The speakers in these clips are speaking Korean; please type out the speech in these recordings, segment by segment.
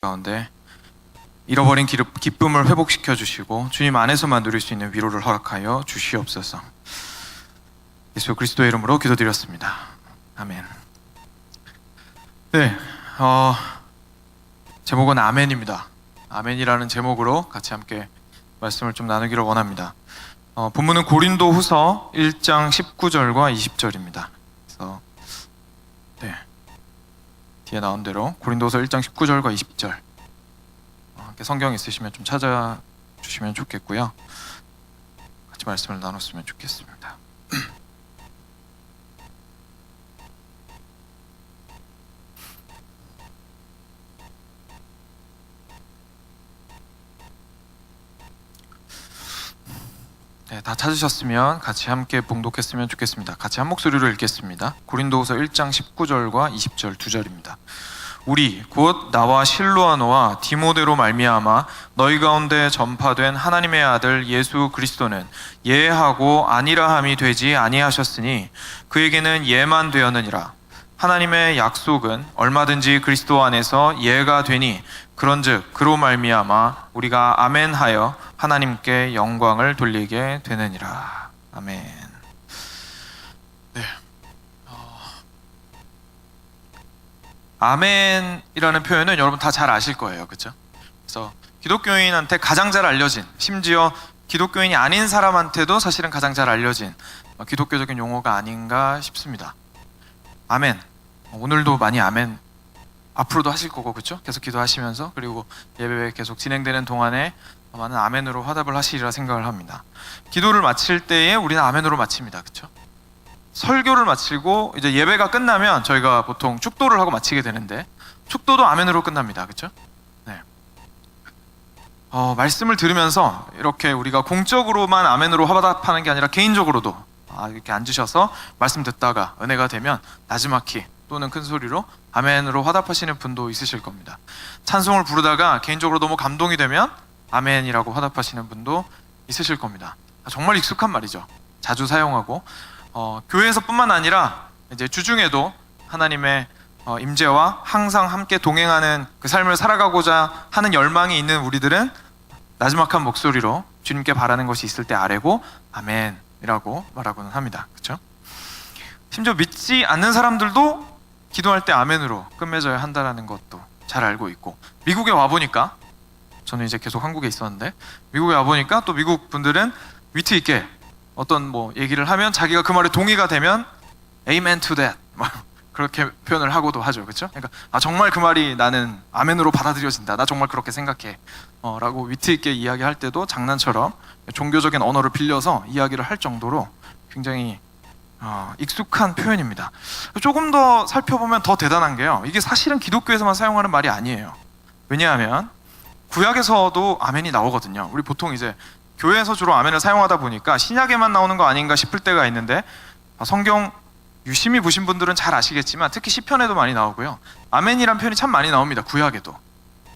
가운데 잃어버린 기쁨을 회복시켜 주시고 주님 안에서만 누릴 수 있는 위로를 허락하여 주시옵소서. 예수 그리스도의 이름으로 기도드렸습니다. 아멘. 네, 제목은 아멘입니다. 아멘이라는 제목으로 같이 함께 말씀을 좀 나누기를 원합니다. 본문은 고린도후서 1장 19절과 20절입니다. 그래서 네, 뒤에 나온 대로 고린도후서 1장 19절과 20절 함께 성경 있으시면 좀 찾아주시면 좋겠고요. 같이 말씀을 나눴으면 좋겠습니다. 네, 다 찾으셨으면 같이 함께 봉독했으면 좋겠습니다. 같이 한 목소리로 읽겠습니다. 고린도후서 1장 19절과 20절 두 절입니다. 우리 곧 나와 실로아노와 디모데로 말미암아 너희 가운데 전파된 하나님의 아들 예수 그리스도는 예하고 아니라함이 되지 아니하셨으니 그에게는 예만 되었느니라. 하나님의 약속은 얼마든지 그리스도 안에서 예가 되니 그런즉 그로 말미암아 우리가 아멘하여 하나님께 영광을 돌리게 되느니라. 아멘. 네. 아멘이라는 표현은 여러분 다 잘 아실 거예요, 그렇죠? 그래서 기독교인한테 가장 잘 알려진, 심지어 기독교인이 아닌 사람한테도 사실은 가장 잘 알려진 기독교적인 용어가 아닌가 싶습니다. 아멘. 오늘도 많이 아멘 앞으로도 하실 거고, 그렇죠? 계속 기도하시면서, 그리고 예배 계속 진행되는 동안에 많은 아멘으로 화답을 하시리라 생각을 합니다. 기도를 마칠 때에 우리는 아멘으로 마칩니다, 그렇죠? 설교를 마치고 이제 예배가 끝나면 저희가 보통 축도를 하고 마치게 되는데 축도도 아멘으로 끝납니다, 그렇죠? 네. 말씀을 들으면서 이렇게 우리가 공적으로만 아멘으로 화답하는 게 아니라 개인적으로도 이렇게 앉으셔서 말씀 듣다가 은혜가 되면 나지막히 또는 큰 소리로 아멘으로 화답하시는 분도 있으실 겁니다. 찬송을 부르다가 개인적으로 너무 감동이 되면 아멘이라고 화답하시는 분도 있으실 겁니다. 정말 익숙한 말이죠. 자주 사용하고 교회에서뿐만 아니라 이제 주중에도 하나님의 임재와 항상 함께 동행하는 그 삶을 살아가고자 하는 열망이 있는 우리들은 나지막한 목소리로 주님께 바라는 것이 있을 때 아뢰고 아멘이라고 말하고는 합니다. 그렇죠? 심지어 믿지 않는 사람들도 기도할 때 아멘으로 끝맺어야 한다는 것도 잘 알고 있고, 미국에 와보니까, 저는 이제 계속 한국에 있었는데 미국에 와보니까 또 미국 분들은 위트 있게 어떤 얘기를 하면 자기가 그 말에 동의가 되면 Amen to that 그렇게 표현을 하고도 하죠, 그렇죠? 그러니까 정말 그 말이 나는 아멘으로 받아들여진다, 나 정말 그렇게 생각해 라고 위트 있게 이야기할 때도 장난처럼 종교적인 언어를 빌려서 이야기를 할 정도로 굉장히 익숙한 표현입니다. 조금 더 살펴보면 더 대단한 게요, 이게 사실은 기독교에서만 사용하는 말이 아니에요. 왜냐하면 구약에서도 아멘이 나오거든요. 우리 보통 이제 교회에서 주로 아멘을 사용하다 보니까 신약에만 나오는 거 아닌가 싶을 때가 있는데, 성경 유심히 보신 분들은 잘 아시겠지만 특히 시편에도 많이 나오고요, 아멘이란 표현이 참 많이 나옵니다. 구약에도.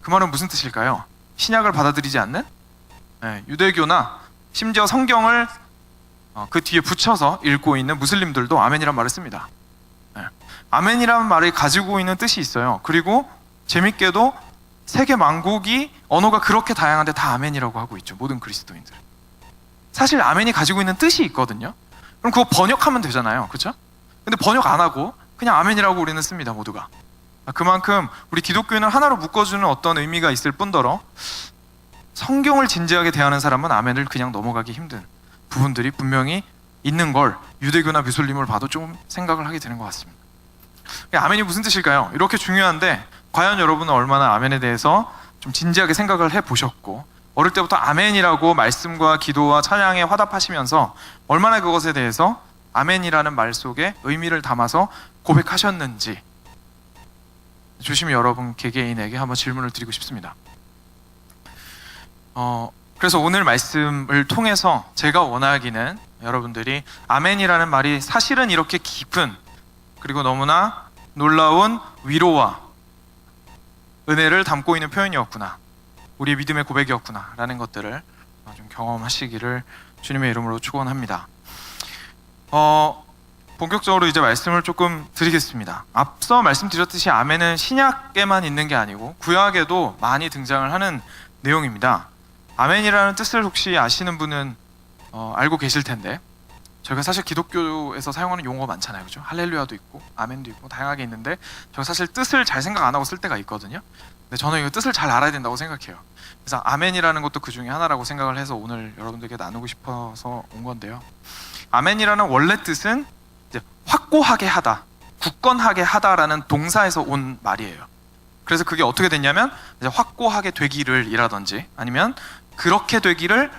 그 말은 무슨 뜻일까요? 신약을 받아들이지 않는 유대교나 심지어 성경을 그 뒤에 붙여서 읽고 있는 무슬림들도 아멘이란 말을 씁니다. 아멘이란 말이 가지고 있는 뜻이 있어요. 그리고 재밌게도 세계 만국이 언어가 그렇게 다양한데 다 아멘이라고 하고 있죠, 모든 그리스도인들. 사실 아멘이 가지고 있는 뜻이 있거든요. 그럼 그거 번역하면 되잖아요, 그렇죠? 근데 번역 안 하고 그냥 아멘이라고 우리는 씁니다, 모두가. 그만큼 우리 기독교인을 하나로 묶어주는 어떤 의미가 있을 뿐더러 성경을 진지하게 대하는 사람은 아멘을 그냥 넘어가기 힘든 부분들이 분명히 있는 걸 유대교나 무슬림을 봐도 좀 생각을 하게 되는 것 같습니다. 아멘이 무슨 뜻일까요? 이렇게 중요한데 과연 여러분은 얼마나 아멘에 대해서 좀 진지하게 생각을 해보셨고, 어릴 때부터 아멘이라고 말씀과 기도와 찬양에 화답하시면서 얼마나 그것에 대해서 아멘이라는 말 속에 의미를 담아서 고백하셨는지 조심히 여러분 개개인에게 한번 질문을 드리고 싶습니다. 그래서 오늘 말씀을 통해서 제가 원하기는 여러분들이 아멘이라는 말이 사실은 이렇게 깊은, 그리고 너무나 놀라운 위로와 은혜를 담고 있는 표현이었구나, 우리의 믿음의 고백이었구나 라는 것들을 좀 경험하시기를 주님의 이름으로 축원합니다. 본격적으로 이제 말씀을 조금 드리겠습니다. 앞서 말씀드렸듯이 아멘은 신약에만 있는 게 아니고 구약에도 많이 등장을 하는 내용입니다. 아멘이라는 뜻을 혹시 아시는 분은 알고 계실 텐데, 저희가 사실 기독교에서 사용하는 용어가 많잖아요, 그죠? 할렐루야도 있고 아멘도 있고 다양하게 있는데 저희가 사실 뜻을 잘 생각 안 하고 쓸 때가 있거든요. 근데 저는 이거 뜻을 잘 알아야 된다고 생각해요. 그래서 아멘이라는 것도 그 중에 하나라고 생각을 해서 오늘 여러분들께 나누고 싶어서 온 건데요. 아멘이라는 원래 뜻은 이제 확고하게 하다, 굳건하게 하다라는 동사에서 온 말이에요. 그래서 그게 어떻게 됐냐면 이제 확고하게 되기를 이라든지 아니면 그렇게 되기를,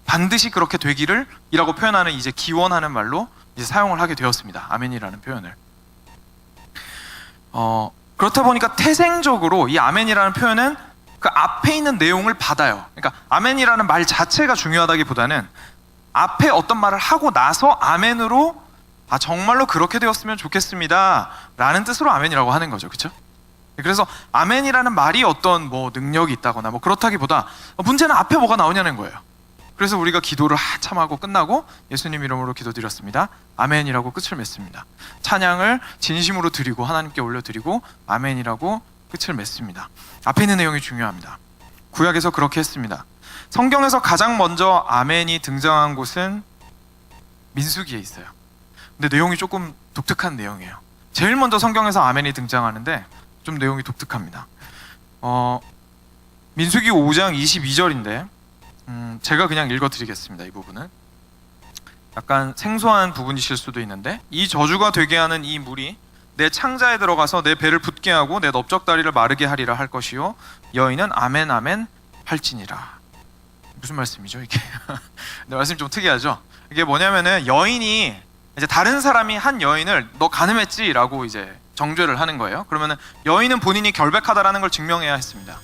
반드시 그렇게 되기를 이라고 표현하는 이제 기원하는 말로 이제 사용을 하게 되었습니다. 아멘이라는 표현을. 그렇다 보니까 태생적으로 이 아멘이라는 표현은 그 앞에 있는 내용을 받아요. 그러니까 아멘이라는 말 자체가 중요하다기보다는 앞에 어떤 말을 하고 나서 아멘으로 정말로 그렇게 되었으면 좋겠습니다 라는 뜻으로 아멘이라고 하는 거죠. 그렇죠? 그래서 아멘이라는 말이 어떤 뭐 능력이 있다거나 뭐 그렇다기보다 문제는 앞에 뭐가 나오냐는 거예요. 그래서 우리가 기도를 한참 하고 끝나고 예수님 이름으로 기도드렸습니다, 아멘이라고 끝을 맺습니다. 찬양을 진심으로 드리고 하나님께 올려드리고 아멘이라고 끝을 맺습니다. 앞에 있는 내용이 중요합니다. 구약에서 그렇게 했습니다. 성경에서 가장 먼저 아멘이 등장한 곳은 민수기에 있어요. 근데 내용이 조금 독특한 내용이에요. 제일 먼저 성경에서 아멘이 등장하는데 좀 내용이 독특합니다. 민수기 5장 22절인데 제가 그냥 읽어드리겠습니다. 이 부분은 약간 생소한 부분이실 수도 있는데, 이 저주가 되게 하는 이 물이 내 창자에 들어가서 내 배를 붓게 하고 내 넓적다리를 마르게 하리라 할 것이요 여인은 아멘 아멘 할지니라. 무슨 말씀이죠 이게? 근데 말씀이 좀 특이하죠. 이게 뭐냐면은 여인이 이제 다른 사람이 한 여인을 너 간음했지라고 이제 정죄를 하는 거예요. 그러면은 여인은 본인이 결백하다라는 걸 증명해야 했습니다.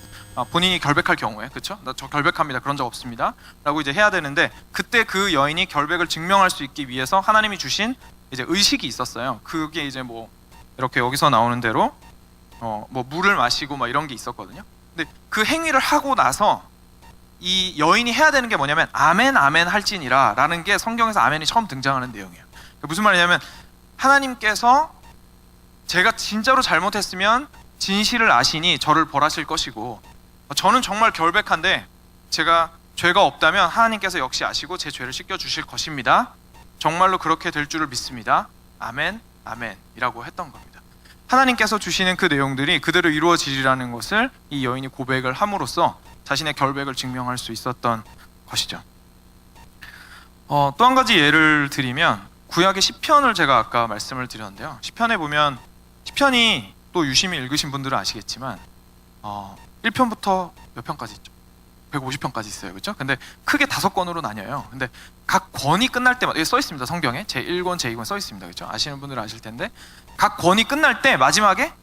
본인이 결백할 경우에, 그렇죠? 나 저 결백합니다, 그런 적 없습니다 라고 이제 해야 되는데, 그때 그 여인이 결백을 증명할 수 있기 위해서 하나님이 주신 이제 의식이 있었어요. 그게 이제 뭐 이렇게 여기서 나오는 대로 뭐 물을 마시고 막 이런 게 있었거든요. 근데 그 행위를 하고 나서 이 여인이 해야 되는 게 뭐냐면 아멘 아멘 할지니라 라는 게 성경에서 아멘이 처음 등장하는 내용이에요. 무슨 말이냐면 하나님께서 제가 진짜로 잘못했으면 진실을 아시니 저를 벌하실 것이고, 저는 정말 결백한데 제가 죄가 없다면 하나님께서 역시 아시고 제 죄를 씻겨주실 것입니다. 정말로 그렇게 될 줄을 믿습니다. 아멘 아멘이라고 했던 겁니다. 하나님께서 주시는 그 내용들이 그대로 이루어지리라는 것을 이 여인이 고백을 함으로써 자신의 결백을 증명할 수 있었던 것이죠. 또 한 가지 예를 드리면 구약의 시편을 제가 아까 말씀을 드렸는데요. 시편에 보면, 시편이 또 유심히 읽으신 분들은 아시겠지만 1편부터 몇 편까지 있죠? 150편까지 있어요. 그렇죠? 근데 크게 5권으로 나뉘어요. 근데 각 권이 끝날 때마다, 여기 써 있습니다. 성경에 제1권, 제2권 써 있습니다. 그렇죠? 아시는 분들은 아실 텐데 각 권이 끝날 때 마지막에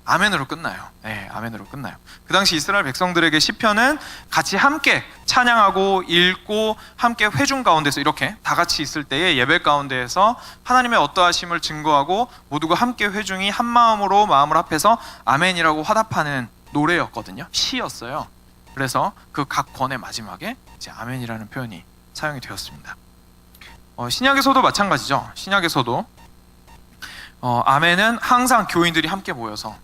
아멘으로 끝나요. 네, 아멘으로 끝나요. 그 당시 이스라엘 백성들에게 시편은 같이 함께 찬양하고 읽고 함께 회중 가운데서 이렇게 다 같이 있을 때의 예배 가운데에서 하나님의 어떠하심을 증거하고 모두가 함께 회중이 한 마음으로 마음을 합해서 아멘이라고 화답하는 노래였거든요. 시였어요. 그래서 그 각 권의 마지막에 이제 아멘이라는 표현이 사용이 되었습니다. 신약에서도 마찬가지죠. 신약에서도 아멘은 항상 교인들이 함께 모여서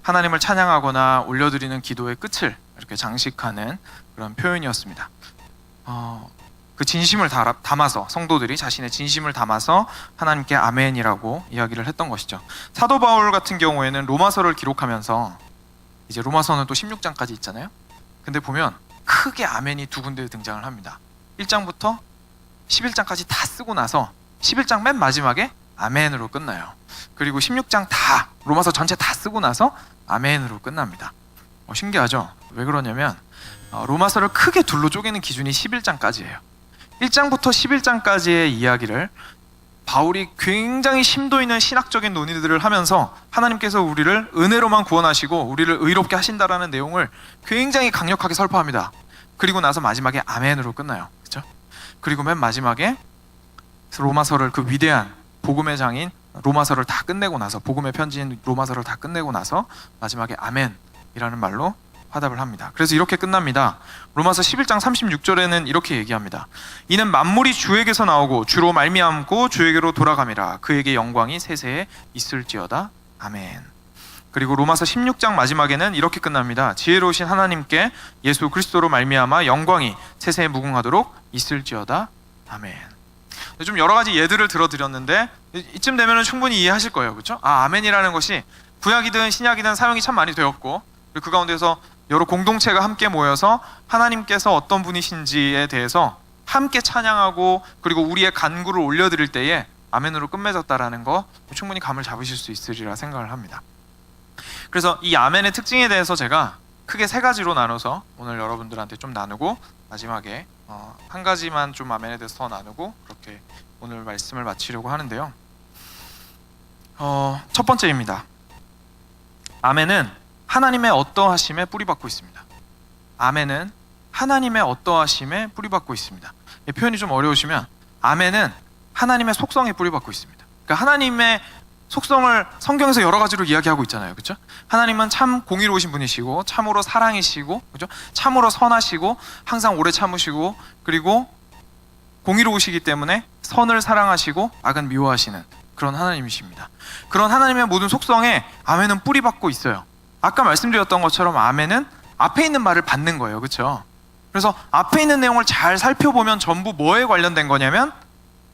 하나님을 찬양하거나 올려드리는 기도의 끝을 이렇게 장식하는 그런 표현이었습니다. 그 진심을 담아서, 성도들이 자신의 진심을 담아서 하나님께 아멘이라고 이야기를 했던 것이죠. 사도 바울 같은 경우에는 로마서를 기록하면서, 이제 로마서는 또 16장까지 있잖아요. 근데 보면 크게 아멘이 2군데 등장을 합니다. 1장부터 11장까지 다 쓰고 나서 11장 맨 마지막에 아멘으로 끝나요. 그리고 16장 다, 로마서 전체 다 쓰고 나서 아멘으로 끝납니다. 신기하죠? 왜 그러냐면 로마서를 크게 둘로 쪼개는 기준이 11장까지예요. 1장부터 11장까지의 이야기를 바울이 굉장히 심도 있는 신학적인 논의들을 하면서 하나님께서 우리를 은혜로만 구원하시고 우리를 의롭게 하신다라는 내용을 굉장히 강력하게 설파합니다. 그리고 나서 마지막에 아멘으로 끝나요. 그렇죠? 그리고 맨 마지막에 로마서를, 그 위대한 복음의 장인 로마서를 다 끝내고 나서, 복음의 편지인 로마서를 다 끝내고 나서 마지막에 아멘이라는 말로 화답을 합니다. 그래서 이렇게 끝납니다. 로마서 11장 36절에는 이렇게 얘기합니다. 이는 만물이 주에게서 나오고 주로 말미암고 주에게로 돌아감이라. 그에게 영광이 세세에 있을지어다. 아멘. 그리고 로마서 16장 마지막에는 이렇게 끝납니다. 지혜로우신 하나님께 예수 그리스도로 말미암아 영광이 세세에 무궁하도록 있을지어다. 아멘. 좀 여러 가지 예들을 들어드렸는데 이쯤 되면 충분히 이해하실 거예요. 그렇죠? 아멘이라는 것이 구약이든 신약이든 사용이 참 많이 되었고, 그리고 그 가운데서 여러 공동체가 함께 모여서 하나님께서 어떤 분이신지에 대해서 함께 찬양하고, 그리고 우리의 간구를 올려드릴 때에 아멘으로 끝맺었다라는 거 충분히 감을 잡으실 수 있으리라 생각을 합니다. 그래서 이 아멘의 특징에 대해서 제가 크게 세 가지로 나눠서 오늘 여러분들한테 좀 나누고, 마지막에 한 가지만 좀 아멘에 대해서 더 나누고, 그렇게 오늘 말씀을 마치려고 하는데요. 첫 번째입니다. 아멘은 하나님의 어떠하심에 뿌리박고 있습니다. 아멘은 하나님의 어떠하심에 뿌리박고 있습니다. 표현이 좀 어려우시면 아멘은 하나님의 속성에 뿌리박고 있습니다. 그러니까 하나님의 속성을 성경에서 여러 가지로 이야기하고 있잖아요. 그렇죠? 하나님은 참 공의로우신 분이시고, 참으로 사랑이시고, 그렇죠? 참으로 선하시고, 항상 오래 참으시고, 그리고 공의로우시기 때문에 선을 사랑하시고 악은 미워하시는 그런 하나님이십니다. 그런 하나님의 모든 속성에 아멘은 뿌리박고 있어요. 아까 말씀드렸던 것처럼 아멘은 앞에 있는 말을 받는 거예요. 그렇죠? 그래서 앞에 있는 내용을 잘 살펴보면 전부 뭐에 관련된 거냐면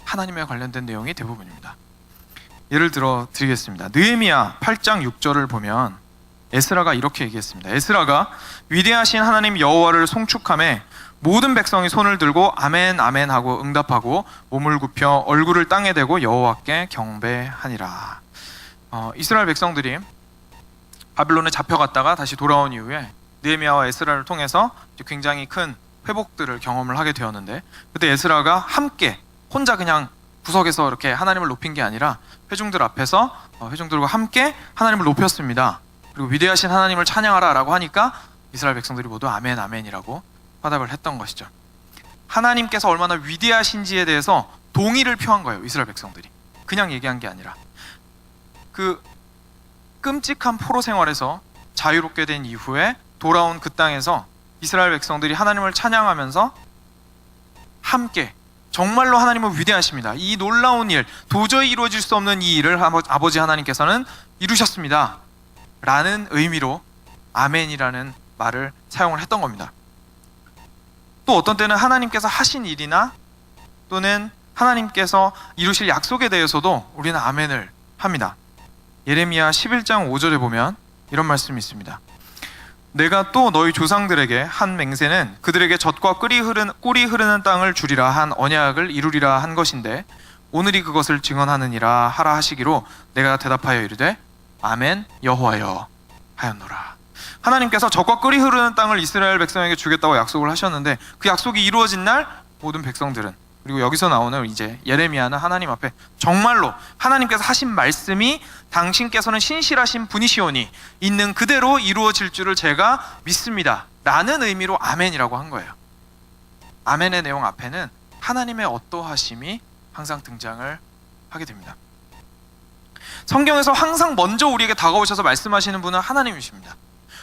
하나님에 관련된 내용이 대부분입니다. 예를 들어 드리겠습니다. 느헤미야 8장 6절을 보면 에스라가 이렇게 얘기했습니다. 에스라가 위대하신 하나님 여호와를 송축하며 모든 백성이 손을 들고 아멘 아멘 하고 응답하고 몸을 굽혀 얼굴을 땅에 대고 여호와께 경배하니라. 이스라엘 백성들이 바빌론에 잡혀갔다가 다시 돌아온 이후에 느헤미야와 에스라를 통해서 굉장히 큰 회복들을 경험을 하게 되었는데, 그때 에스라가 함께 혼자 그냥 구석에서 이렇게 하나님을 높인 게 아니라 회중들 앞에서 회중들과 함께 하나님을 높였습니다. 그리고 위대하신 하나님을 찬양하라 라고 하니까 이스라엘 백성들이 모두 아멘 아멘이라고 화답을 했던 것이죠. 하나님께서 얼마나 위대하신지에 대해서 동의를 표한 거예요. 이스라엘 백성들이 그냥 얘기한 게 아니라, 그 끔찍한 포로 생활에서 자유롭게 된 이후에 돌아온 그 땅에서 이스라엘 백성들이 하나님을 찬양하면서 함께 정말로 하나님은 위대하십니다. 이 놀라운 일, 도저히 이루어질 수 없는 이 일을 아버지 하나님께서는 이루셨습니다 라는 의미로 아멘이라는 말을 사용을 했던 겁니다. 또 어떤 때는 하나님께서 하신 일이나 또는 하나님께서 이루실 약속에 대해서도 우리는 아멘을 합니다. 예레미야 11장 5절에 보면 이런 말씀이 있습니다. 내가 또 너희 조상들에게 한 맹세는 그들에게 젖과 꿀이 흐르는 땅을 주리라 한 언약을 이루리라 한 것인데 오늘이 그것을 증언하느니라 하라 하시기로 내가 대답하여 이르되 아멘 여호와여 하였노라. 하나님께서 젖과 꿀이 흐르는 땅을 이스라엘 백성에게 주겠다고 약속을 하셨는데, 그 약속이 이루어진 날 모든 백성들은, 그리고 여기서 나오는 이제 예레미야는 하나님 앞에 정말로 하나님께서 하신 말씀이 당신께서는 신실하신 분이시오니 있는 그대로 이루어질 줄을 제가 믿습니다 라는 의미로 아멘이라고 한 거예요. 아멘의 내용 앞에는 하나님의 어떠하심이 항상 등장을 하게 됩니다. 성경에서 항상 먼저 우리에게 다가오셔서 말씀하시는 분은 하나님이십니다.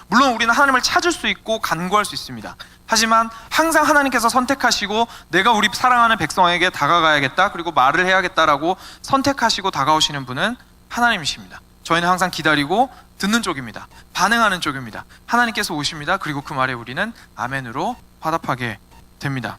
물론 우리는 하나님을 찾을 수 있고 간구할 수 있습니다. 하지만 항상 하나님께서 선택하시고 내가 우리 사랑하는 백성에게 다가가야겠다, 그리고 말을 해야겠다라고 선택하시고 다가오시는 분은 하나님이십니다. 저희는 항상 기다리고 듣는 쪽입니다. 반응하는 쪽입니다. 하나님께서 오십니다. 그리고 그 말에 우리는 아멘으로 화답하게 됩니다.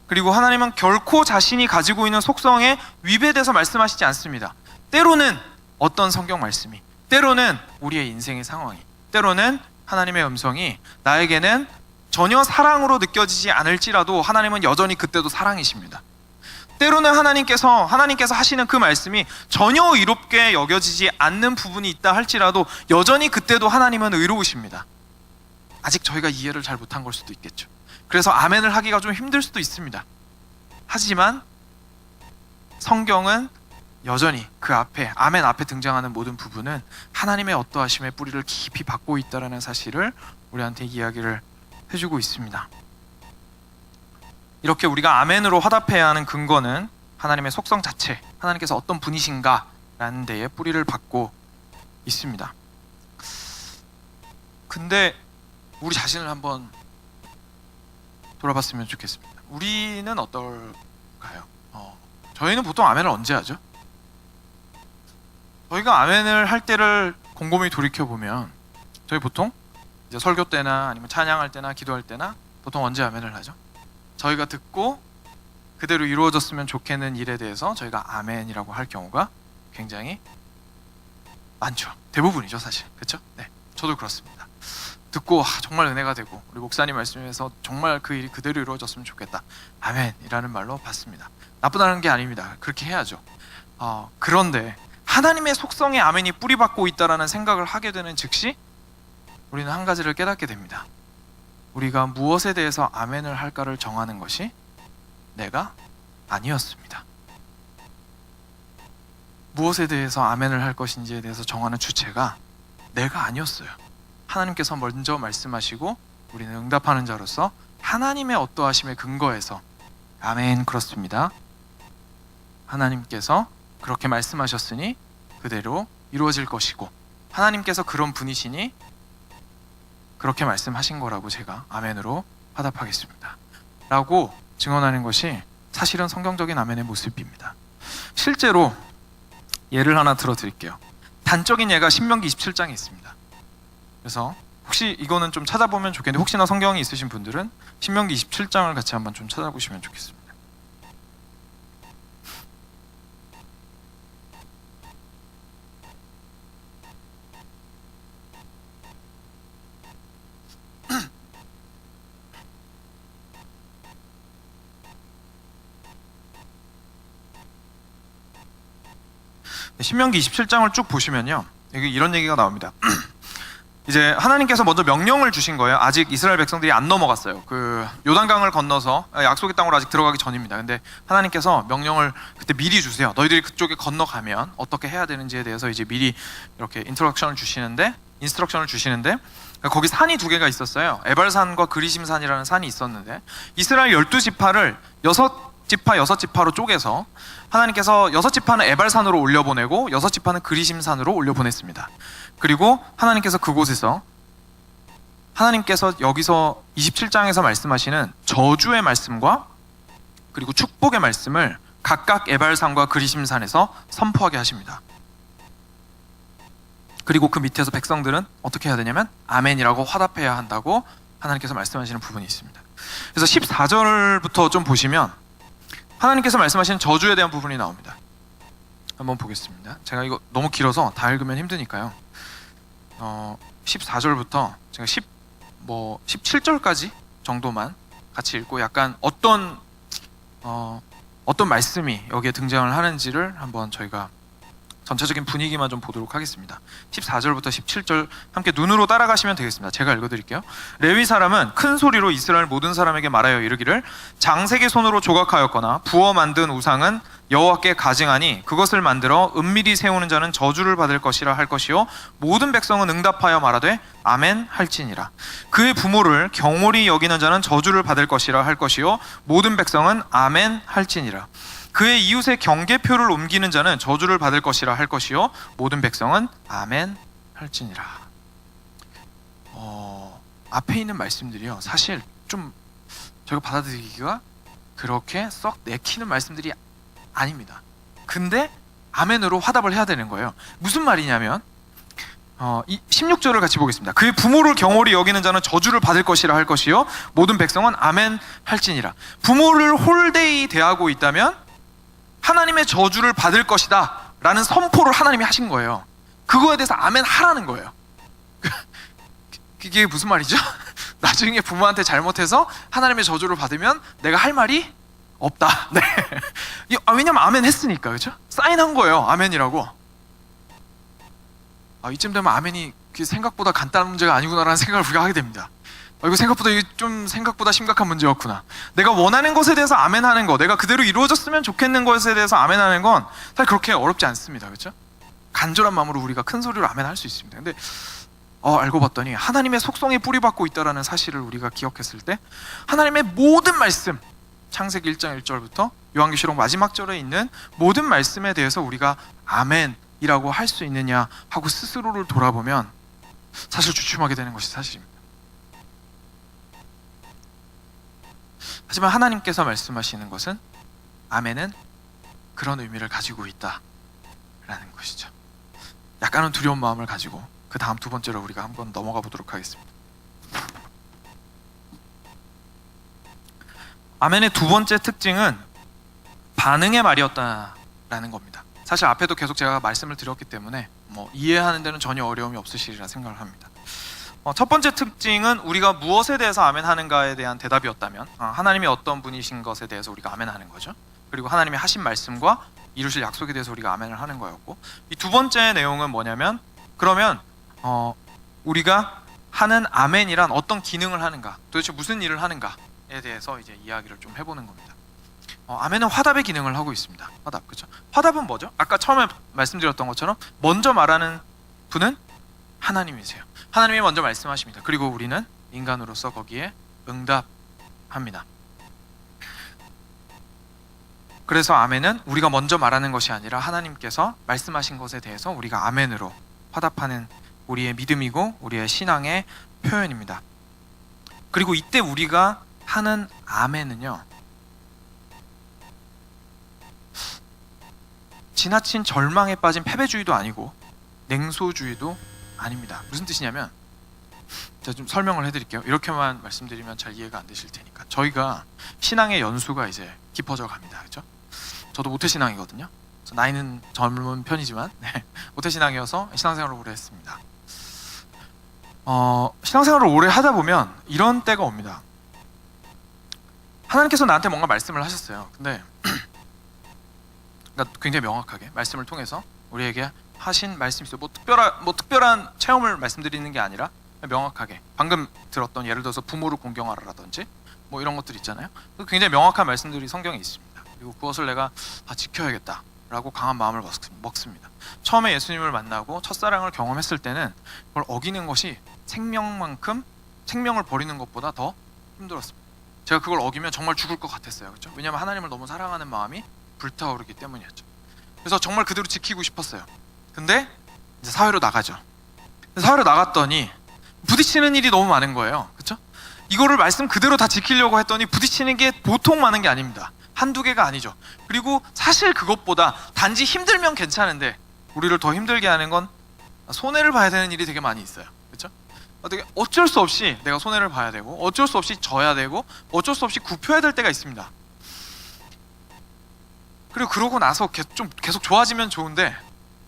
그리고 하나님은 결코 자신이 가지고 있는 속성에 위배돼서 말씀하시지 않습니다. 때로는 어떤 성경 말씀이, 때로는 우리의 인생의 상황이, 때로는 하나님의 음성이 나에게는 전혀 사랑으로 느껴지지 않을지라도 하나님은 여전히 그때도 사랑이십니다. 때로는 하나님께서 하시는 그 말씀이 전혀 의롭게 여겨지지 않는 부분이 있다 할지라도 여전히 그때도 하나님은 의로우십니다. 아직 저희가 이해를 잘 못한 걸 수도 있겠죠. 그래서 아멘을 하기가 좀 힘들 수도 있습니다. 하지만 성경은 여전히 그 앞에, 아멘 앞에 등장하는 모든 부분은 하나님의 어떠하심의 뿌리를 깊이 박고 있다는 사실을 우리한테 이야기를 해주고 있습니다. 이렇게 우리가 아멘으로 화답해야 하는 근거는 하나님의 속성 자체, 하나님께서 어떤 분이신가 라는 데에 뿌리를 박고 있습니다. 근데 우리 자신을 한번 돌아봤으면 좋겠습니다. 우리는 어떨까요? 저희는 보통 아멘을 언제 하죠? 저희가 아멘을 할 때를 곰곰이 돌이켜 보면 저희 보통 이제 설교 때나 아니면 찬양할 때나 기도할 때나 보통 언제 아멘을 하죠? 저희가 듣고 그대로 이루어졌으면 좋겠는 일에 대해서 저희가 아멘이라고 할 경우가 굉장히 많죠. 대부분이죠, 사실. 그렇죠? 네, 저도 그렇습니다. 듣고 정말 은혜가 되고 우리 목사님 말씀에서 정말 그 일이 그대로 이루어졌으면 좋겠다. 아멘이라는 말로 받습니다. 나쁘다는 게 아닙니다. 그렇게 해야죠. 그런데 하나님의 속성에 아멘이 뿌리박고 있다라는 생각을 하게 되는 즉시 우리는 한 가지를 깨닫게 됩니다. 우리가 무엇에 대해서 아멘을 할까를 정하는 것이 내가 아니었습니다. 무엇에 대해서 아멘을 할 것인지에 대해서 정하는 주체가 내가 아니었어요. 하나님께서 먼저 말씀하시고 우리는 응답하는 자로서 하나님의 어떠하심에 근거해서 아멘, 그렇습니다, 하나님께서 그렇게 말씀하셨으니 그대로 이루어질 것이고 하나님께서 그런 분이시니 그렇게 말씀하신 거라고 제가 아멘으로 화답하겠습니다 라고 증언하는 것이 사실은 성경적인 아멘의 모습입니다. 실제로 예를 하나 들어드릴게요. 단적인 예가 신명기 27장에 있습니다. 그래서 혹시 이거는 좀 찾아보면 좋겠는데 혹시나 성경이 있으신 분들은 신명기 27장을 같이 한번 좀 찾아보시면 좋겠습니다. 신명기 27장을 쭉 보시면요, 여기 이런 얘기가 나옵니다. 이제 하나님께서 먼저 명령을 주신 거예요. 아직 이스라엘 백성들이 안 넘어갔어요. 그 요단강을 건너서 약속의 땅으로 아직 들어가기 전입니다. 근데 하나님께서 명령을 그때 미리 주세요. 너희들이 그쪽에 건너가면 어떻게 해야 되는지에 대해서 이제 미리 이렇게 인스트럭션을 주시는데 거기 산이 두 개가 있었어요. 에발산과 그리심산이라는 산이 있었는데 이스라엘 12지파를 6지파로 쪼개서 하나님께서 6지파는 에발산으로 올려보내고 6지파는 그리심산으로 올려보냈습니다. 그리고 하나님께서 그곳에서 하나님께서 여기서 27장에서 말씀하시는 저주의 말씀과 그리고 축복의 말씀을 각각 에발산과 그리심산에서 선포하게 하십니다. 그리고 그 밑에서 백성들은 어떻게 해야 되냐면 아멘이라고 화답해야 한다고 하나님께서 말씀하시는 부분이 있습니다. 그래서 14절부터 좀 보시면 하나님께서 말씀하시는 저주에 대한 부분이 나옵니다. 한번 보겠습니다. 제가 이거 너무 길어서 다 읽으면 힘드니까요. 14절부터 제가 17절까지 정도만 같이 읽고 약간 어떤 말씀이 여기에 등장을 하는지를 한번 저희가 전체적인 분위기만 좀 보도록 하겠습니다. 14절부터 17절 함께 눈으로 따라가시면 되겠습니다. 제가 읽어드릴게요. 레위 사람은 큰 소리로 이스라엘 모든 사람에게 말하여 이르기를 장색의 손으로 조각하였거나 부어 만든 우상은 여호와께 가증하니 그것을 만들어 은밀히 세우는 자는 저주를 받을 것이라 할 것이요 모든 백성은 응답하여 말하되 아멘 할지니라. 그의 부모를 경홀히 여기는 자는 저주를 받을 것이라 할 것이요 모든 백성은 아멘 할지니라. 그의 이웃의 경계표를 옮기는 자는 저주를 받을 것이라 할 것이요 모든 백성은 아멘 할지니라. 앞에 있는 말씀들이요 사실 좀 저희가 받아들이기가 그렇게 썩 내키는 말씀들이 아닙니다. 근데 아멘으로 화답을 해야 되는 거예요. 무슨 말이냐면 16절을 같이 보겠습니다. 그의 부모를 경홀히 여기는 자는 저주를 받을 것이라 할 것이요 모든 백성은 아멘 할지니라. 부모를 홀되이 대하고 있다면 하나님의 저주를 받을 것이다 라는 선포를 하나님이 하신 거예요. 그거에 대해서 아멘 하라는 거예요. 이게 무슨 말이죠? 나중에 부모한테 잘못해서 하나님의 저주를 받으면 내가 할 말이 없다. 네. 왜냐면 아멘 했으니까, 그렇죠? 사인한 거예요, 아멘이라고. 이쯤 되면 아멘이 생각보다 간단한 문제가 아니구나라는 생각을 우리가 하게 됩니다. 이거 생각보다 심각한 문제였구나. 내가 원하는 것에 대해서 아멘하는 거, 내가 그대로 이루어졌으면 좋겠는 것에 대해서 아멘하는 건 사실 그렇게 어렵지 않습니다, 그렇죠? 간절한 마음으로 우리가 큰 소리로 아멘할 수 있습니다. 근데 알고 봤더니 하나님의 속성에 뿌리박고 있다라는 사실을 우리가 기억했을 때 하나님의 모든 말씀, 창세기 1장 1절부터 요한계시록 마지막 절에 있는 모든 말씀에 대해서 우리가 아멘이라고 할 수 있느냐 하고 스스로를 돌아보면 사실 주춤하게 되는 것이 사실입니다. 하지만 하나님께서 말씀하시는 것은 아멘은 그런 의미를 가지고 있다라는 것이죠. 약간은 두려운 마음을 가지고 그 다음 두 번째로 우리가 한번 넘어가 보도록 하겠습니다. 아멘의 두 번째 특징은 반응의 말이었다라는 겁니다. 사실 앞에도 계속 제가 말씀을 드렸기 때문에 이해하는 데는 전혀 어려움이 없으시리라 생각을 합니다. 첫 번째 특징은 우리가 무엇에 대해서 아멘하는가에 대한 대답이었다면 하나님이 어떤 분이신 것에 대해서 우리가 아멘하는 거죠. 그리고 하나님이 하신 말씀과 이루실 약속에 대해서 우리가 아멘을 하는 거였고, 이 두 번째 내용은 뭐냐면 그러면 우리가 하는 아멘이란 어떤 기능을 하는가, 도대체 무슨 일을 하는가에 대해서 이제 이야기를 좀 해보는 겁니다. 아멘은 화답의 기능을 하고 있습니다. 화답, 그렇죠? 화답은 뭐죠? 아까 처음에 말씀드렸던 것처럼 먼저 말하는 분은 하나님이세요. 하나님이 먼저 말씀하십니다. 그리고 우리는 인간으로서 거기에 응답합니다. 그래서 아멘은 우리가 먼저 말하는 것이 아니라 하나님께서 말씀하신 것에 대해서 우리가 아멘으로 화답하는 우리의 믿음이고 우리의 신앙의 표현입니다. 그리고 이때 우리가 하는 아멘은요, 지나친 절망에 빠진 패배주의도 아니고 냉소주의도 아닙니다. 무슨 뜻이냐면, 제가 좀 설명을 해드릴게요. 이렇게만 말씀드리면 잘 이해가 안 되실 테니까. 저희가 신앙의 연수가 이제 깊어져 갑니다. 그렇죠? 저도 모태신앙이거든요. 나이는 젊은 편이지만 모태신앙이어서 신앙생활을 오래 했습니다. 신앙생활을 오래 하다 보면 이런 때가 옵니다. 하나님께서 나한테 뭔가 말씀을 하셨어요. 근데 그러니까 굉장히 명확하게 말씀을 통해서 우리에게 하신 말씀이 있어요. 특별한 체험을 말씀드리는 게 아니라 명확하게 방금 들었던, 예를 들어서 부모를 공경하라라든지 이런 것들 있잖아요. 굉장히 명확한 말씀들이 성경에 있습니다. 그리고 그것을 내가 지켜야겠다라고 강한 마음을 먹습니다. 처음에 예수님을 만나고 첫사랑을 경험했을 때는 그걸 어기는 것이 생명만큼, 생명을 버리는 것보다 더 힘들었습니다. 제가 그걸 어기면 정말 죽을 것 같았어요. 그렇죠? 왜냐하면 하나님을 너무 사랑하는 마음이 불타오르기 때문이었죠. 그래서 정말 그대로 지키고 싶었어요. 근데 이제 사회로 나가죠. 사회로 나갔더니 부딪히는 일이 너무 많은 거예요. 그렇죠? 이거를 말씀 그대로 다 지키려고 했더니 부딪히는 게 보통 많은 게 아닙니다. 한두 개가 아니죠. 그리고 사실 그것보다 단지 힘들면 괜찮은데 우리를 더 힘들게 하는 건 손해를 봐야 되는 일이 되게 많이 있어요. 그렇죠? 어쩔 수 없이 내가 손해를 봐야 되고, 어쩔 수 없이 져야 되고, 어쩔 수 없이 굽혀야 될 때가 있습니다. 그리고 그러고 나서 계속 좋아지면 좋은데,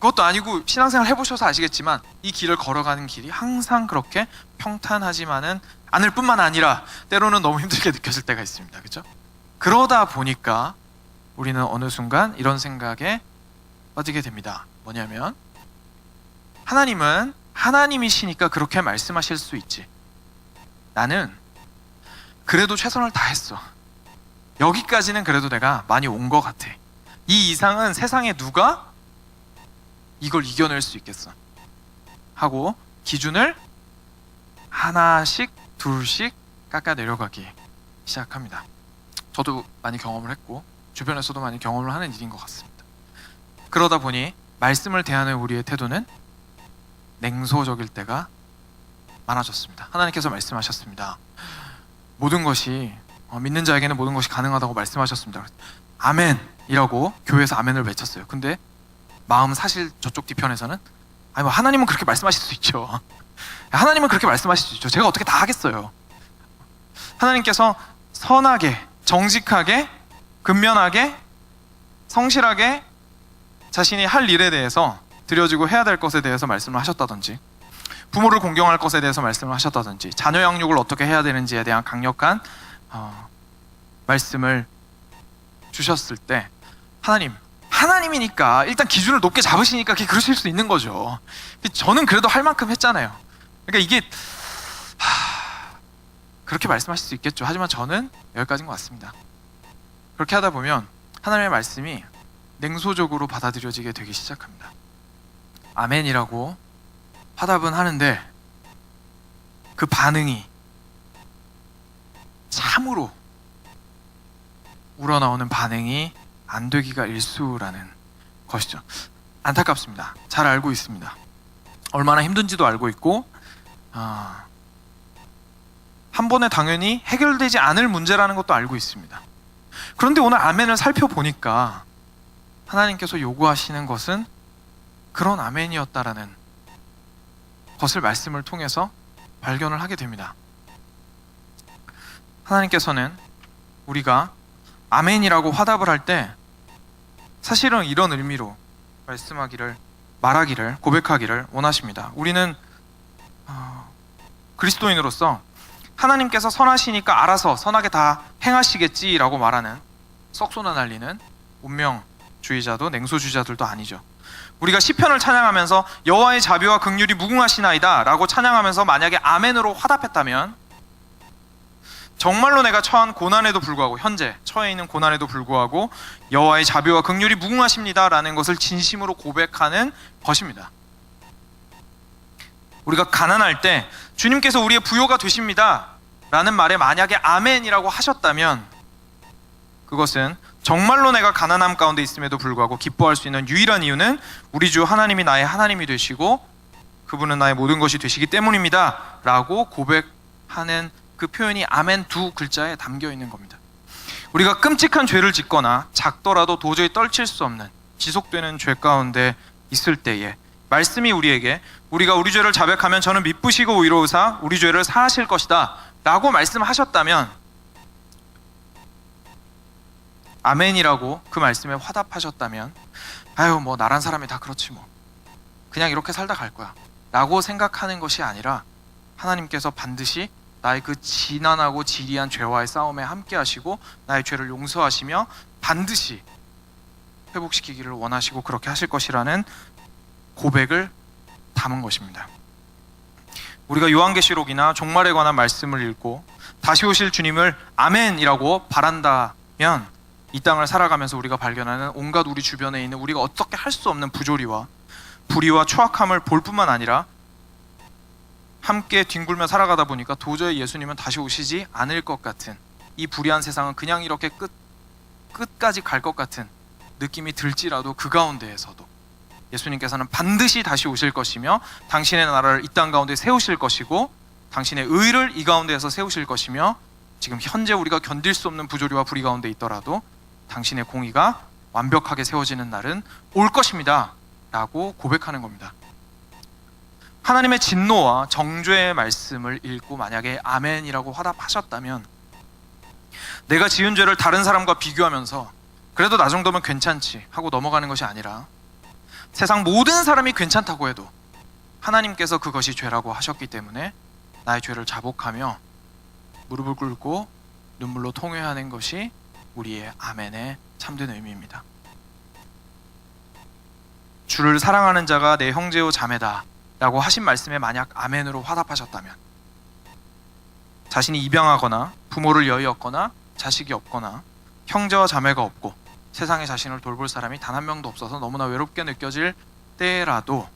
그것도 아니고 신앙생활 해보셔서 아시겠지만 이 길을 걸어가는 길이 항상 그렇게 평탄하지만은 않을 뿐만 아니라 때로는 너무 힘들게 느껴질 때가 있습니다. 그렇죠? 그러다 보니까 우리는 어느 순간 이런 생각에 빠지게 됩니다. 뭐냐면, 하나님은 하나님이시니까 그렇게 말씀하실 수 있지, 나는 그래도 최선을 다했어, 여기까지는 그래도 내가 많이 온 것 같아, 이 이상은 세상에 누가 이걸 이겨낼 수 있겠어 하고 기준을 하나씩 둘씩 깎아 내려가기 시작합니다. 저도 많이 경험을 했고 주변에서도 많이 경험을 하는 일인 것 같습니다. 그러다 보니 말씀을 대하는 우리의 태도는 냉소적일 때가 많아졌습니다. 하나님께서 말씀하셨습니다. 모든 것이 믿는 자에게는 모든 것이 가능하다고 말씀하셨습니다. 아멘이라고 교회에서 아멘을 외쳤어요. 근데 마음 사실 저쪽 뒤편에서는 하나님은 그렇게 말씀하실 수 있죠. 하나님은 그렇게 말씀하실 수 있죠. 제가 어떻게 다 하겠어요. 하나님께서 선하게, 정직하게, 근면하게, 성실하게 자신이 할 일에 대해서 드려지고 해야 될 것에 대해서 말씀을 하셨다든지, 부모를 공경할 것에 대해서 말씀을 하셨다든지, 자녀 양육을 어떻게 해야 되는지에 대한 강력한 말씀을 주셨을 때 하나님이니까 일단 기준을 높게 잡으시니까 그러실 수 있는 거죠. 저는 그래도 할 만큼 했잖아요. 그러니까 이게 그렇게 말씀하실 수 있겠죠. 하지만 저는 여기까지인 것 같습니다. 그렇게 하다 보면 하나님의 말씀이 냉소적으로 받아들여지게 되기 시작합니다. 아멘이라고 화답은 하는데 그 반응이 참으로 우러나오는 반응이 안 되기가 일수라는 것이죠. 안타깝습니다. 잘 알고 있습니다. 얼마나 힘든지도 알고 있고 한 번에 당연히 해결되지 않을 문제라는 것도 알고 있습니다. 그런데 오늘 아멘을 살펴보니까 하나님께서 요구하시는 것은 그런 아멘이었다라는 것을 말씀을 통해서 발견을 하게 됩니다. 하나님께서는 우리가 아멘이라고 화답을 할 때 사실은 이런 의미로 말하기를, 고백하기를 원하십니다. 우리는 그리스도인으로서 하나님께서 선하시니까 알아서 선하게 다 행하시겠지라고 말하는 썩소나 날리는 운명주의자도 냉소주의자들도 아니죠. 우리가 시편을 찬양하면서 여호와의 자비와 긍휼이 무궁하시나이다 라고 찬양하면서 만약에 아멘으로 화답했다면 정말로 내가 처한 고난에도 불구하고, 현재 처해 있는 고난에도 불구하고 여호와의 자비와 긍휼이 무궁하십니다 라는 것을 진심으로 고백하는 것입니다. 우리가 가난할 때 주님께서 우리의 부요가 되십니다 라는 말에 만약에 아멘이라고 하셨다면 그것은 정말로 내가 가난함 가운데 있음에도 불구하고 기뻐할 수 있는 유일한 이유는 우리 주 하나님이 나의 하나님이 되시고 그분은 나의 모든 것이 되시기 때문입니다 라고 고백하는 그 표현이 아멘 두 글자에 담겨 있는 겁니다. 우리가 끔찍한 죄를 짓거나 작더라도 도저히 떨칠 수 없는 지속되는 죄 가운데 있을 때에 말씀이 우리에게 우리가 우리 죄를 자백하면 저는 미쁘시고 의로우사 우리 죄를 사하실 것이다 라고 말씀하셨다면 아멘이라고 그 말씀에 화답하셨다면 아유 뭐 나란 사람이 다 그렇지 뭐 그냥 이렇게 살다 갈 거야 라고 생각하는 것이 아니라 하나님께서 반드시 나의 그 지난하고 지리한 죄와의 싸움에 함께 하시고 나의 죄를 용서하시며 반드시 회복시키기를 원하시고 그렇게 하실 것이라는 고백을 담은 것입니다. 우리가 요한계시록이나 종말에 관한 말씀을 읽고 다시 오실 주님을 아멘이라고 바란다면 이 땅을 살아가면서 우리가 발견하는 온갖 우리 주변에 있는 우리가 어떻게 할 수 없는 부조리와 불의와 추악함을 볼 뿐만 아니라 함께 뒹굴며 살아가다 보니까 도저히 예수님은 다시 오시지 않을 것 같은 이 불의한 세상은 그냥 이렇게 끝까지 갈 것 같은 느낌이 들지라도 그 가운데에서도 예수님께서는 반드시 다시 오실 것이며 당신의 나라를 이 땅 가운데 세우실 것이고 당신의 의를 이 가운데에서 세우실 것이며 지금 현재 우리가 견딜 수 없는 부조리와 불의 가운데 있더라도 당신의 공의가 완벽하게 세워지는 날은 올 것입니다 라고 고백하는 겁니다. 하나님의 진노와 정죄의 말씀을 읽고 만약에 아멘이라고 화답하셨다면 내가 지은 죄를 다른 사람과 비교하면서 그래도 나 정도면 괜찮지 하고 넘어가는 것이 아니라 세상 모든 사람이 괜찮다고 해도 하나님께서 그것이 죄라고 하셨기 때문에 나의 죄를 자복하며 무릎을 꿇고 눈물로 통회하는 것이 우리의 아멘의 참된 의미입니다. 주를 사랑하는 자가 내 형제요 자매다 라고 하신 말씀에 만약 아멘으로 화답하셨다면 자신이 입양하거나 부모를 여의었거나 자식이 없거나 형제와 자매가 없고 세상에 자신을 돌볼 사람이 단 한 명도 없어서 너무나 외롭게 느껴질 때라도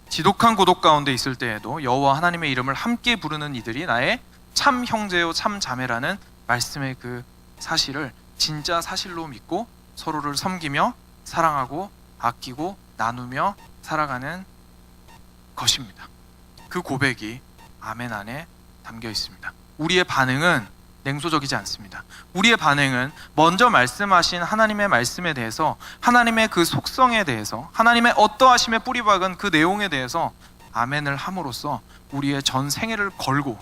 지독한 고독 가운데 있을 때에도 여호와 하나님의 이름을 함께 부르는 이들이 나의 참 형제요 참 자매라는 말씀의 그 사실을 진짜 사실로 믿고 서로를 섬기며 사랑하고 아끼고 나누며 살아가는 것입니다. 그 고백이 아멘 안에 담겨 있습니다. 우리의 반응은 냉소적이지 않습니다. 우리의 반응은 먼저 말씀하신 하나님의 말씀에 대해서 하나님의 그 속성에 대해서 하나님의 어떠하심에 뿌리박은 그 내용에 대해서 아멘을 함으로써 우리의 전 생애를 걸고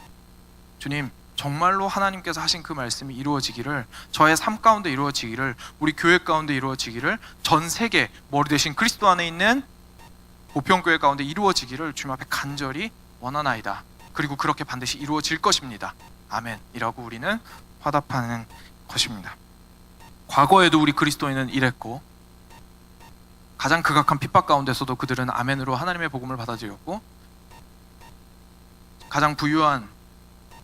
주님 정말로 하나님께서 하신 그 말씀이 이루어지기를 저의 삶 가운데 이루어지기를 우리 교회 가운데 이루어지기를 전 세계 머리 대신 그리스도 안에 있는 보편교회 가운데 이루어지기를 주님 앞에 간절히 원하나이다. 그리고 그렇게 반드시 이루어질 것입니다. 아멘이라고 우리는 화답하는 것입니다. 과거에도 우리 그리스도인은 이랬고 가장 극악한 핍박 가운데서도 그들은 아멘으로 하나님의 복음을 받아들였고 가장 부유한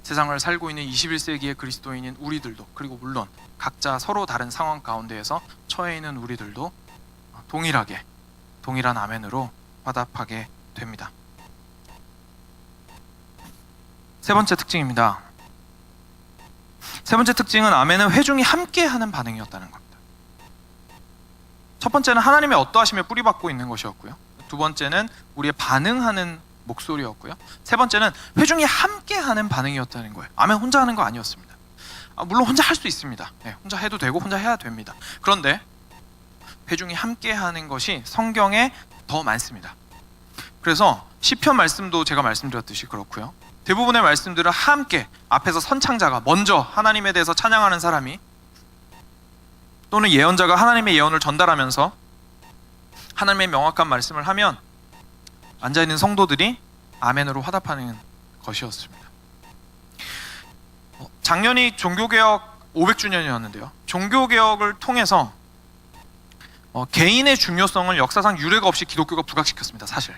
세상을 살고 있는 21세기의 그리스도인인 우리들도 그리고 물론 각자 서로 다른 상황 가운데에서 처해 있는 우리들도 동일한 아멘으로 화답하게 됩니다. 세 번째 특징입니다. 세 번째 특징은 아멘은 회중이 함께하는 반응이었다는 겁니다. 첫 번째는 하나님의 어떠하심에 뿌리박고 있는 것이었고요. 두 번째는 우리의 반응하는 목소리였고요. 세 번째는 회중이 함께 하는 반응이었다는 거예요. 아멘 혼자 하는 거 아니었습니다. 물론 혼자 할 수 있습니다. 네, 혼자 해도 되고 혼자 해야 됩니다. 그런데 회중이 함께 하는 것이 성경에 더 많습니다. 그래서 시편 말씀도 제가 말씀드렸듯이 그렇고요. 대부분의 말씀들은 함께 앞에서 선창자가 먼저 하나님에 대해서 찬양하는 사람이 또는 예언자가 하나님의 예언을 전달하면서 하나님의 명확한 말씀을 하면 앉아있는 성도들이 아멘으로 화답하는 것이었습니다. 작년이 종교개혁 500주년이었는데요. 종교개혁을 통해서 개인의 중요성을 역사상 유례가 없이 기독교가 부각시켰습니다. 사실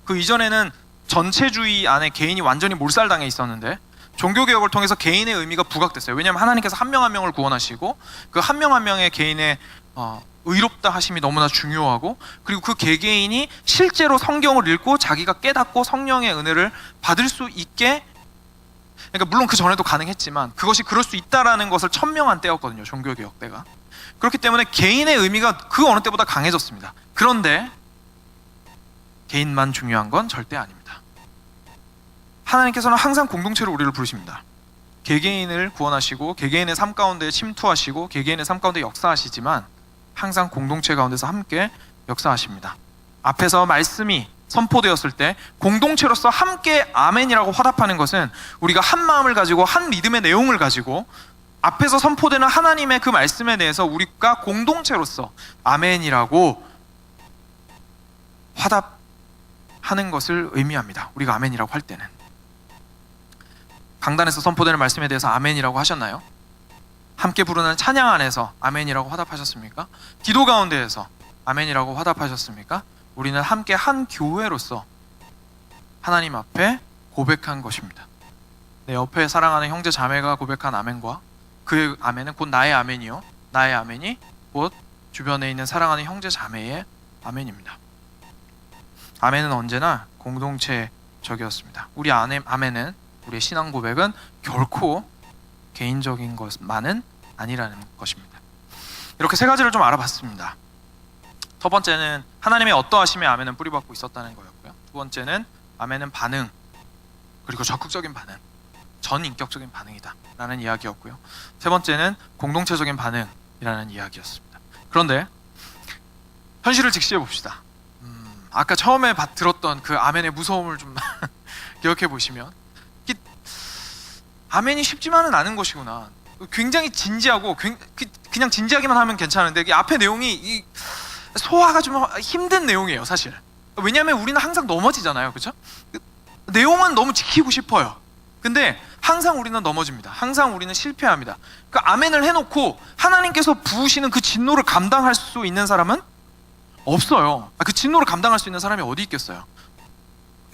그 이전에는 전체주의 안에 개인이 완전히 몰살당해 있었는데 종교개혁을 통해서 개인의 의미가 부각됐어요. 왜냐하면 하나님께서 한 명 한 명을 구원하시고 그 한 명 한 명의 개인의 의롭다 하심이 너무나 중요하고, 그리고 그 개개인이 실제로 성경을 읽고 자기가 깨닫고 성령의 은혜를 받을 수 있게, 그러니까 물론 그 전에도 가능했지만 그것이 그럴 수 있다라는 것을 천명한 때였거든요. 종교개혁 때가. 그렇기 때문에 개인의 의미가 그 어느 때보다 강해졌습니다. 그런데 개인만 중요한 건 절대 아닙니다. 하나님께서는 항상 공동체로 우리를 부르십니다. 개개인을 구원하시고 개개인의 삶 가운데 침투하시고 개개인의 삶 가운데 역사하시지만 항상 공동체 가운데서 함께 역사하십니다. 앞에서 말씀이 선포되었을 때 공동체로서 함께 아멘이라고 화답하는 것은 우리가 한 마음을 가지고 한 믿음의 내용을 가지고 앞에서 선포되는 하나님의 그 말씀에 대해서 우리가 공동체로서 아멘이라고 화답하는 것을 의미합니다. 우리가 아멘이라고 할 때는. 강단에서 선포되는 말씀에 대해서 아멘이라고 하셨나요? 함께 부르는 찬양 안에서 아멘이라고 화답하셨습니까? 기도 가운데에서 아멘이라고 화답하셨습니까? 우리는 함께 한 교회로서 하나님 앞에 고백한 것입니다. 내 옆에 사랑하는 형제 자매가 고백한 아멘과 그의 아멘은 곧 나의 아멘이요, 나의 아멘이 곧 주변에 있는 사랑하는 형제 자매의 아멘입니다. 아멘은 언제나 공동체적이었습니다. 우리 아멘은, 우리의 신앙 고백은 결코 개인적인 것만은 아니라는 것입니다. 이렇게 세 가지를 좀 알아봤습니다. 첫 번째는 하나님의 어떠하심에 아멘은 뿌리박고 있었다는 거였고요. 두 번째는 아멘은 반응, 그리고 적극적인 반응, 전인격적인 반응이다 라는 이야기였고요. 세 번째는 공동체적인 반응이라는 이야기였습니다. 그런데 현실을 직시해 봅시다. 아까 처음에 들었던 그 아멘의 무서움을 좀 기억해 보시면 아멘이 쉽지만은 않은 것이구나. 굉장히 진지하고 그냥 진지하기만 하면 괜찮은데 이 앞에 내용이 소화가 좀 힘든 내용이에요, 사실. 왜냐하면 우리는 항상 넘어지잖아요, 그렇죠? 내용은 너무 지키고 싶어요. 근데 항상 우리는 넘어집니다. 항상 우리는 실패합니다. 그 아멘을 해놓고 하나님께서 부으시는 그 진노를 감당할 수 있는 사람은 없어요. 그 진노를 감당할 수 있는 사람이 어디 있겠어요?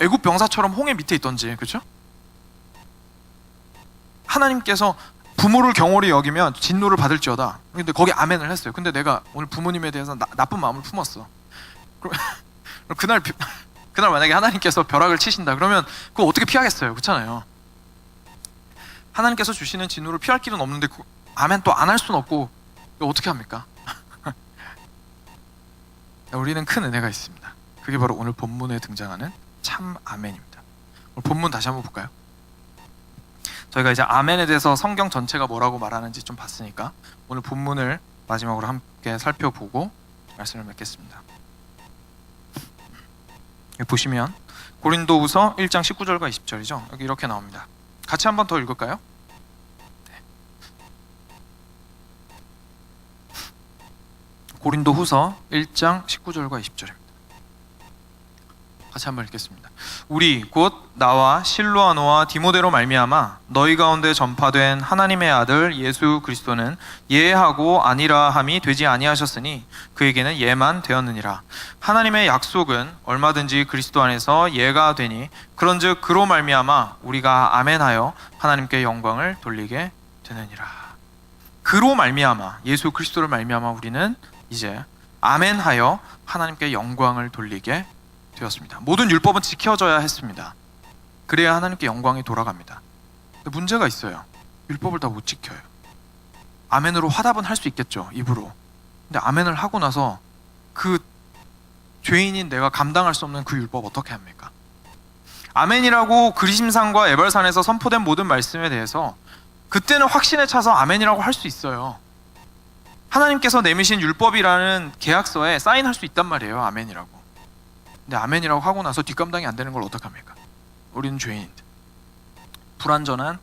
애굽 병사처럼 홍해 밑에 있던지, 그렇죠? 하나님께서 부모를 경홀히 여기면 진노를 받을지어다. 근데 거기 아멘을 했어요. 근데 내가 오늘 부모님에 대해서 나쁜 마음을 품었어. 그럼 그날 만약에 하나님께서 벼락을 치신다 그러면 그거 어떻게 피하겠어요? 그렇잖아요. 하나님께서 주시는 진노를 피할 길은 없는데 아멘 또 안 할 수는 없고 어떻게 합니까? 우리는 큰 은혜가 있습니다. 그게 바로 오늘 본문에 등장하는 참 아멘입니다. 오늘 본문 다시 한번 볼까요? 저희가 이제 아멘에 대해서 성경 전체가 뭐라고 말하는지 좀 봤으니까 오늘 본문을 마지막으로 함께 살펴보고 말씀을 맺겠습니다. 여기 보시면 고린도후서 1장 19절과 20절이죠. 여기 이렇게 나옵니다. 같이 한번 더 읽을까요? 네. 고린도후서 1장 19절과 20절입니다. 같이 한번 읽겠습니다. 우리 곧 나와 실로아노와 디모데로 말미암아 너희 가운데 전파된 하나님의 아들 예수 그리스도는 예하고 아니라 함이 되지 아니하셨으니 그에게는 예만 되었느니라. 하나님의 약속은 얼마든지 그리스도 안에서 예가 되니 그런즉 그로 말미암아 우리가 아멘하여 하나님께 영광을 돌리게 되느니라. 그로 말미암아, 예수 그리스도를 말미암아 우리는 이제 아멘하여 하나님께 영광을 돌리게 되었습니다. 모든 율법은 지켜져야 했습니다. 그래야 하나님께 영광이 돌아갑니다. 근데 문제가 있어요. 율법을 다 못 지켜요. 아멘으로 화답은 할 수 있겠죠, 입으로. 근데 아멘을 하고 나서 그 죄인인 내가 감당할 수 없는 그 율법 어떻게 합니까? 아멘이라고 그리심산과 에발산에서 선포된 모든 말씀에 대해서 그때는 확신에 차서 아멘이라고 할 수 있어요. 하나님께서 내미신 율법이라는 계약서에 사인할 수 있단 말이에요. 아멘이라고. 근데 아멘이라고 하고 나서 뒷감당이 안 되는 걸 어떡합니까? 우리는 죄인인데, 불완전한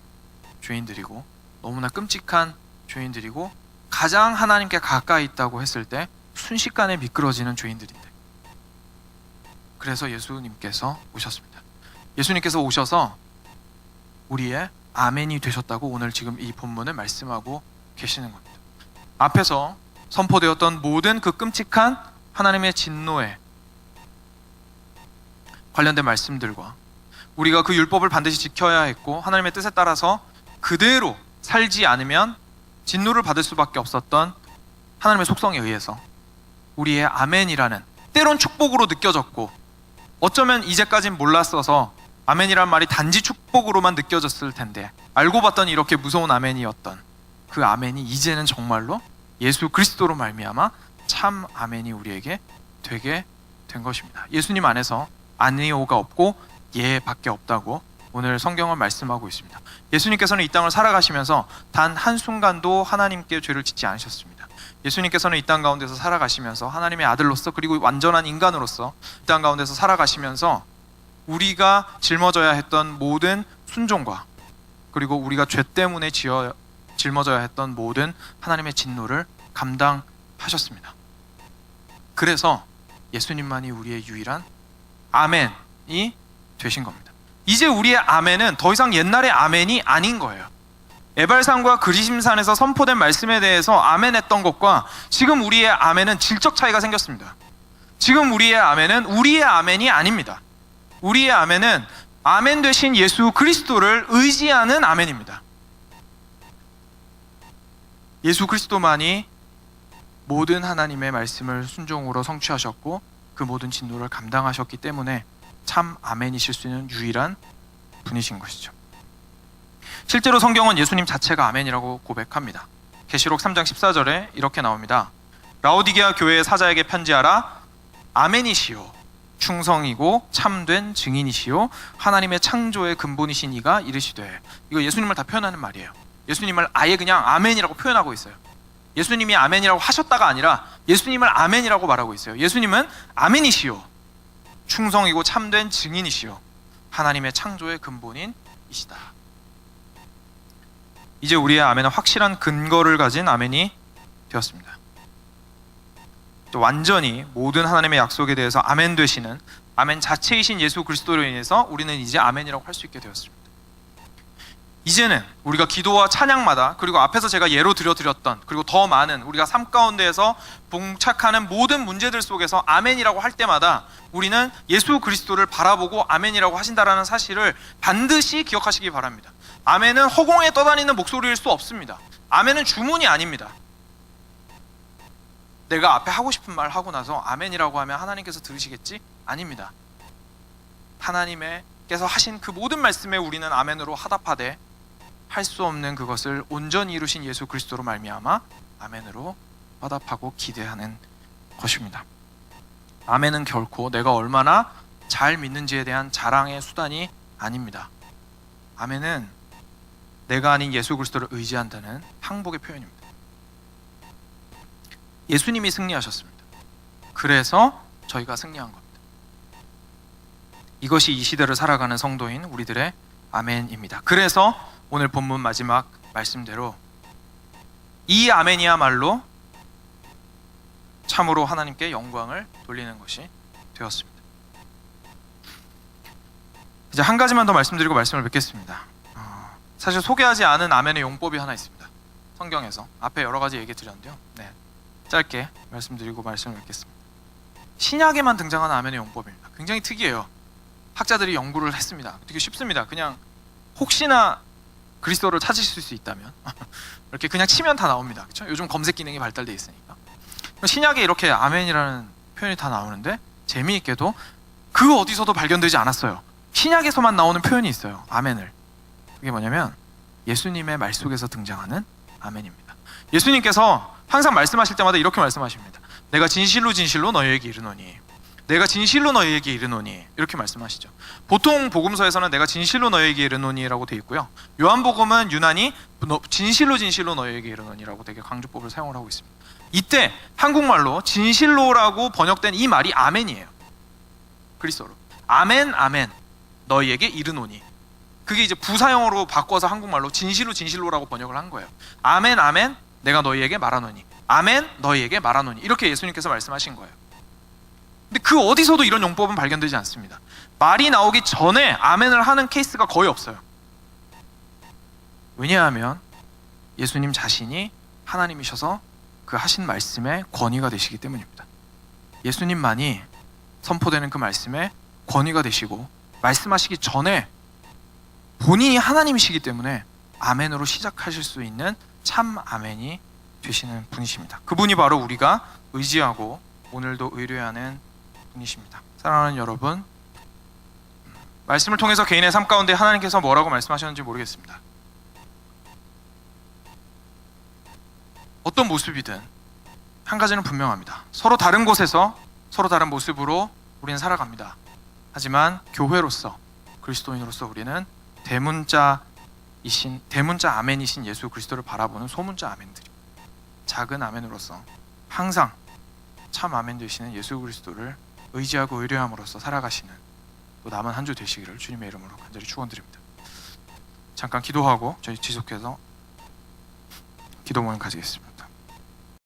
죄인들이고 너무나 끔찍한 죄인들이고 가장 하나님께 가까이 있다고 했을 때 순식간에 미끄러지는 죄인들인데, 그래서 예수님께서 오셨습니다. 예수님께서 오셔서 우리의 아멘이 되셨다고 오늘 지금 이 본문을 말씀하고 계시는 겁니다. 앞에서 선포되었던 모든 그 끔찍한 하나님의 진노에 관련된 말씀들과 우리가 그 율법을 반드시 지켜야 했고 하나님의 뜻에 따라서 그대로 살지 않으면 진노를 받을 수밖에 없었던 하나님의 속성에 의해서 우리의 아멘이라는, 때론 축복으로 느껴졌고 어쩌면 이제까진 몰랐어서 아멘이란 말이 단지 축복으로만 느껴졌을 텐데 알고 봤더니 이렇게 무서운 아멘이었던 그 아멘이 이제는 정말로 예수 그리스도로 말미암아 참 아멘이 우리에게 되게 된 것입니다. 예수님 안에서 아니오가 없고 예밖에 없다고 오늘 성경은 말씀하고 있습니다. 예수님께서는 이 땅을 살아가시면서 단 한순간도 하나님께 죄를 짓지 않으셨습니다. 예수님께서는 이 땅 가운데서 살아가시면서 하나님의 아들로서, 그리고 완전한 인간으로서 이 땅 가운데서 살아가시면서 우리가 짊어져야 했던 모든 순종과 그리고 우리가 죄 때문에 짊어져야 했던 모든 하나님의 진노를 감당하셨습니다. 그래서 예수님만이 우리의 유일한 아멘이 되신 겁니다. 이제 우리의 아멘은 더 이상 옛날의 아멘이 아닌 거예요. 에발산과 그리심산에서 선포된 말씀에 대해서 아멘했던 것과 지금 우리의 아멘은 질적 차이가 생겼습니다. 지금 우리의 아멘은 우리의 아멘이 아닙니다. 우리의 아멘은 아멘 되신 예수 그리스도를 의지하는 아멘입니다. 예수 그리스도만이 모든 하나님의 말씀을 순종으로 성취하셨고 그 모든 진노를 감당하셨기 때문에 참 아멘이실 수 있는 유일한 분이신 것이죠. 실제로 성경은 예수님 자체가 아멘이라고 고백합니다. 계시록 3장 14절에 이렇게 나옵니다. 라오디게아 교회의 사자에게 편지하라. 아멘이시오, 충성이고 참된 증인이시오, 하나님의 창조의 근본이신 이가 이르시되. 이거 예수님을 다 표현하는 말이에요. 예수님을 아예 그냥 아멘이라고 표현하고 있어요. 예수님이 아멘이라고 하셨다가 아니라 예수님을 아멘이라고 말하고 있어요. 예수님은 아멘이시오, 충성이고 참된 증인이시오, 하나님의 창조의 근본인이시다. 이제 우리의 아멘은 확실한 근거를 가진 아멘이 되었습니다. 또 완전히 모든 하나님의 약속에 대해서 아멘 되시는 아멘 자체이신 예수 그리스도로 인해서 우리는 이제 아멘이라고 할 수 있게 되었습니다. 이제는 우리가 기도와 찬양마다, 그리고 앞에서 제가 예로 들어드렸던, 그리고 더 많은 우리가 삶 가운데에서 봉착하는 모든 문제들 속에서 아멘이라고 할 때마다 우리는 예수 그리스도를 바라보고 아멘이라고 하신다라는 사실을 반드시 기억하시기 바랍니다. 아멘은 허공에 떠다니는 목소리일 수 없습니다. 아멘은 주문이 아닙니다. 내가 앞에 하고 싶은 말 하고 나서 아멘이라고 하면 하나님께서 들으시겠지? 아닙니다. 하나님께서 하신 그 모든 말씀에 우리는 아멘으로 화답하되 할 수 없는 그것을 온전히 이루신 예수 그리스도로 말미암아 아멘으로 화답하고 기대하는 것입니다. 아멘은 결코 내가 얼마나 잘 믿는지에 대한 자랑의 수단이 아닙니다. 아멘은 내가 아닌 예수 그리스도를 의지한다는 항복의 표현입니다. 예수님이 승리하셨습니다. 그래서 저희가 승리한 겁니다. 이것이 이 시대를 살아가는 성도인 우리들의 아멘입니다. 그래서 오늘 본문 마지막 말씀대로 이 아멘이야말로 참으로 하나님께 영광을 돌리는 것이 되었습니다. 이제 한 가지만 더 말씀드리고 말씀을 맺겠습니다. 사실 소개하지 않은 아멘의 용법이 하나 있습니다. 성경에서 앞에 여러 가지 얘기 드렸는데요. 짧게 말씀드리고 말씀을 맺겠습니다. 신약에만 등장하는 아멘의 용법입니다. 굉장히 특이해요. 학자들이 연구를 했습니다. 되게 쉽습니다. 그냥 혹시나 그리스도를 찾으실 수 있다면 이렇게 그냥 치면 다 나옵니다. 그렇죠? 요즘 검색 기능이 발달되어 있으니까. 신약에 이렇게 아멘이라는 표현이 다 나오는데 재미있게도 그 어디서도 발견되지 않았어요. 신약에서만 나오는 표현이 있어요. 아멘을. 그게 뭐냐면 예수님의 말 속에서 등장하는 아멘입니다. 예수님께서 항상 말씀하실 때마다 이렇게 말씀하십니다. 내가 진실로 진실로 너희에게 이르노니 내가 진실로 너희에게 이르노니 이렇게 말씀하시죠. 보통 복음서에서는 내가 진실로 너희에게 이르노니라고 돼 있고요. 요한복음은 유난히 진실로 너희에게 이르노니라고 되게 강조법을 사용을 하고 있습니다. 이때 한국말로 진실로라고 번역된 이 말이 아멘이에요. 그리스어로 아멘 아멘 너희에게 이르노니. 그게 이제 부사형으로 바꿔서 한국말로 진실로라고 번역을 한 거예요. 아멘 아멘 내가 너희에게 말하노니. 아멘 너희에게 말하노니. 이렇게 예수님께서 말씀하신 거예요. 근데 그 어디서도 이런 용법은 발견되지 않습니다. 말이 나오기 전에 아멘을 하는 케이스가 거의 없어요. 왜냐하면 예수님 자신이 하나님이셔서 그 하신 말씀의 권위가 되시기 때문입니다. 예수님만이 선포되는 그 말씀의 권위가 되시고 말씀하시기 전에 본인이 하나님이시기 때문에 아멘으로 시작하실 수 있는 참 아멘이 되시는 분이십니다. 그분이 바로 우리가 의지하고 오늘도 의뢰하는 분이십니다. 사랑하는 여러분, 말씀을 통해서 개인의 삶 가운데 하나님께서 뭐라고 말씀하셨는지 모르겠습니다. 어떤 모습이든 한 가지는 분명합니다. 서로 다른 곳에서 서로 다른 모습으로 우리는 살아갑니다. 하지만 교회로서 그리스도인으로서 우리는 대문자 아멘이신 예수 그리스도를 바라보는 소문자 아멘들입니다. 작은 아멘으로서 항상 참 아멘 되시는 예수 그리스도를 의지하고 의뢰함으로써 살아가시는 또 남은 한 주 되시기를 주님의 이름으로 간절히 축원드립니다. 잠깐 기도하고 저희 지속해서 기도 모임 가지겠습니다.